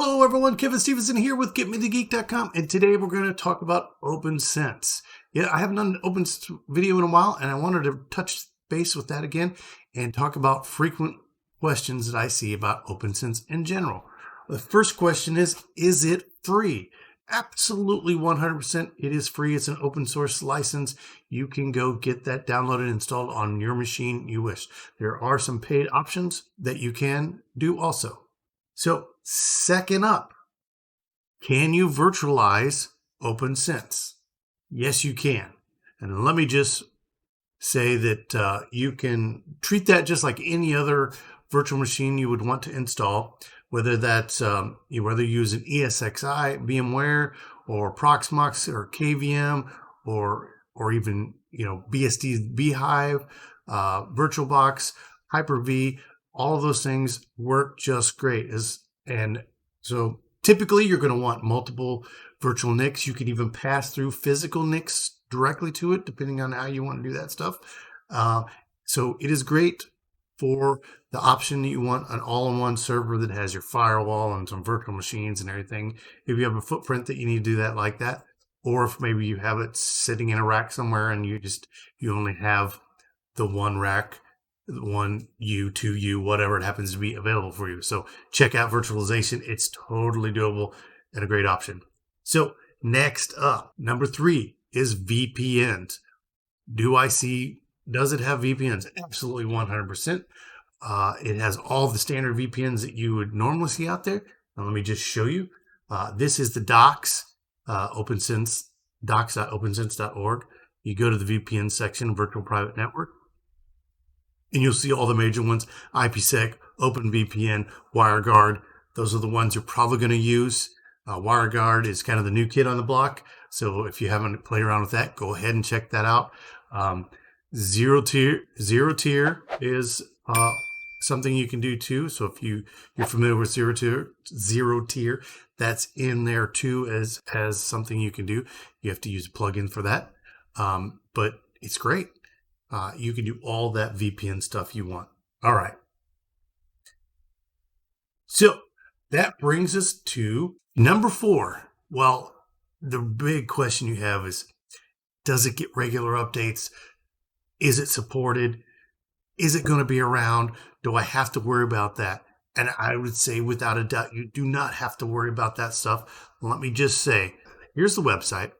Hello everyone, Kevin Stevenson here with GetMeTheGeek.com, and today we're going to talk about OpenSense. Yeah, I haven't done an OpenSense video in a while, and I wanted to touch base with that again and talk about frequent questions that I see about OpenSense in general. The first question is it free? Absolutely 100% it is free. It's an open source license. You can go get that downloaded and installed on your machine you wish. There are some paid options that you can do also. So, second up, can you virtualize OpenSense? Yes, you can. And let me just say that you can treat that just like any other virtual machine you would want to install, whether that's whether you use an ESXi, VMware, or Proxmox, or KVM, or even BSD's Beehive, VirtualBox, Hyper-V. All of those things work just great. And so typically you're going to want multiple virtual NICs. You can even pass through physical NICs directly to it, depending on how you want to do that stuff. So it is great for the option that you want an all-in-one server that has your firewall and some virtual machines and everything. If you have a footprint that you need to do that like that, or if maybe you have it sitting in a rack somewhere and you only have the one rack, one U, 2U, whatever it happens to be available for you. So check out virtualization. It's totally doable and a great option. So next up, number 3 is VPNs. Does it have VPNs? Absolutely 100%. It has all the standard VPNs that you would normally see out there. Now let me just show you. This is the docs, OpenSense, docs.opensense.org. You go to the VPN section, Virtual Private Network, and you'll see all the major ones: IPsec, OpenVPN, WireGuard. Those are the ones you're probably going to use. WireGuard is kind of the new kid on the block. So if you haven't played around with that, go ahead and check that out. Zero tier is something you can do too. So if you're familiar with zero tier, that's in there too as something you can do. You have to use a plugin for that. But it's great. You can do all that VPN stuff you want. All right. So that brings us to number 4. Well, the big question you have is, does it get regular updates? Is it supported? Is it going to be around? Do I have to worry about that? And I would say without a doubt, you do not have to worry about that stuff. Let me just say, here's the website.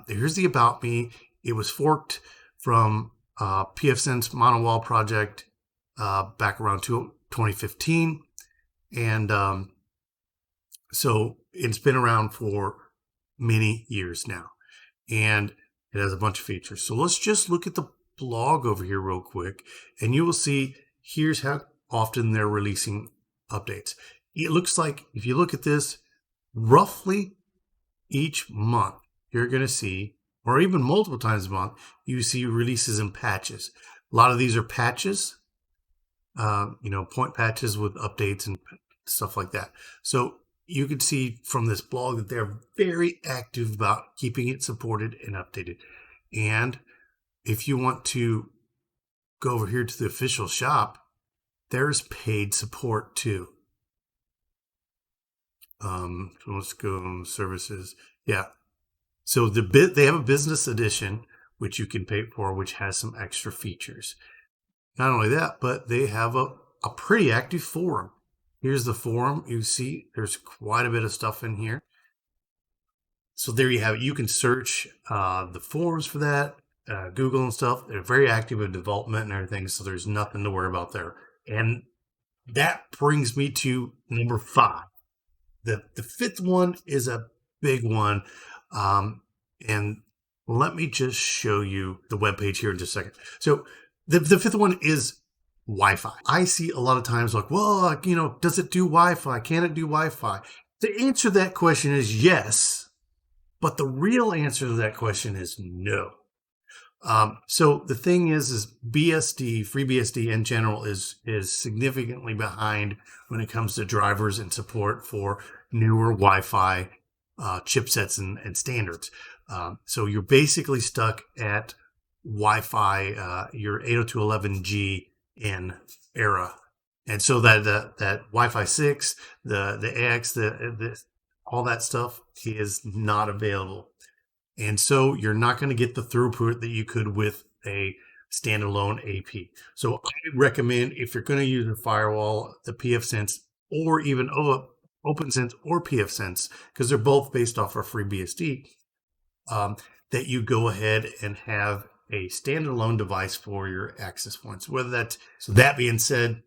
Here's the About Me. It was forked from PFSense Monowall project back around 2015. And so it's been around for many years now. And it has a bunch of features. So let's just look at the blog over here real quick. And you will see here's how often they're releasing updates. It looks like, if you look at this, roughly each month, you're going to see, or even multiple times a month, you see releases and patches. A lot of these are patches, point patches with updates and stuff like that. So you can see from this blog that they're very active about keeping it supported and updated. And if you want to go over here to the official shop, there's paid support too. So let's go on services. Yeah. So they have a business edition, which you can pay for, which has some extra features. Not only that, but they have a pretty active forum. Here's the forum. You see there's quite a bit of stuff in here. So there you have it. You can search the forums for that, Google and stuff. They're very active in development and everything, so there's nothing to worry about there. And that brings me to number 5. The 5th one is a big one. And let me just show you the webpage here in just a second. So the 5th one is Wi-Fi. I see a lot of times like, well, does it do Wi-Fi? Can it do Wi-Fi? The answer to that question is yes, but the real answer to that question is no. So the thing is BSD, FreeBSD in general is significantly behind when it comes to drivers and support for newer Wi-Fi chipsets and standards. So you're basically stuck at Wi-Fi, your 802.11g in era And so that Wi-Fi 6, the X, all that stuff is not available. And so you're not going to get the throughput that you could with a standalone AP. So I recommend, if you're going to use a firewall, the PFSense or even OpenSense or PFSense, because they're both based off of FreeBSD, that you go ahead and have a standalone device for your access points. Whether that's, so that being said,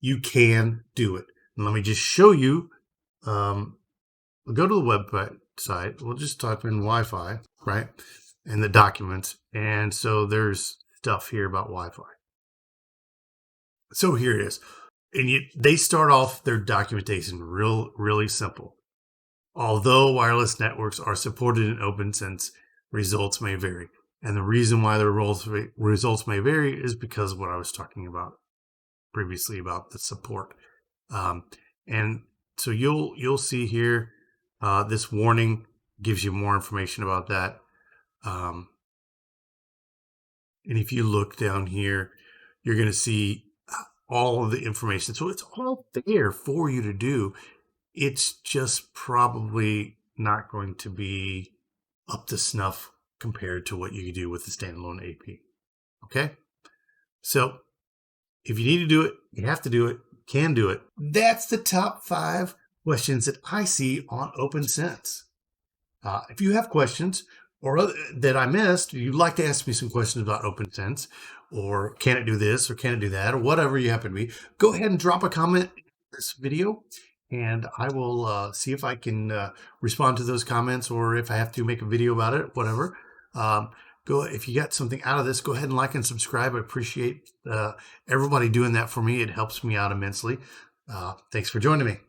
you can do it. And let me just show you. We'll go to the website. We'll just type in Wi-Fi, right? And the documents. And so there's stuff here about Wi-Fi. So here it is. And they start off their documentation really simple. Although wireless networks are supported in OpenSense, results may vary. And the reason why the results may vary is because of what I was talking about previously about the support. And so you'll see here, this warning gives you more information about that. And if you look down here, you're going to see all of the information. So it's all there for you to do. It's just probably not going to be up to snuff compared to what you can do with the standalone AP. Okay? So if you need to do it, you have to do it, can do it. That's the top 5 questions that I see on OpenSense. If you have questions or that I missed, you'd like to ask me some questions about OpenSense, or can it do this, or can it do that, or whatever you happen to be, go ahead and drop a comment in this video, and I will see if I can respond to those comments, or if I have to make a video about it, whatever. If you got something out of this, go ahead and like and subscribe. I appreciate everybody doing that for me. It helps me out immensely. Thanks for joining me.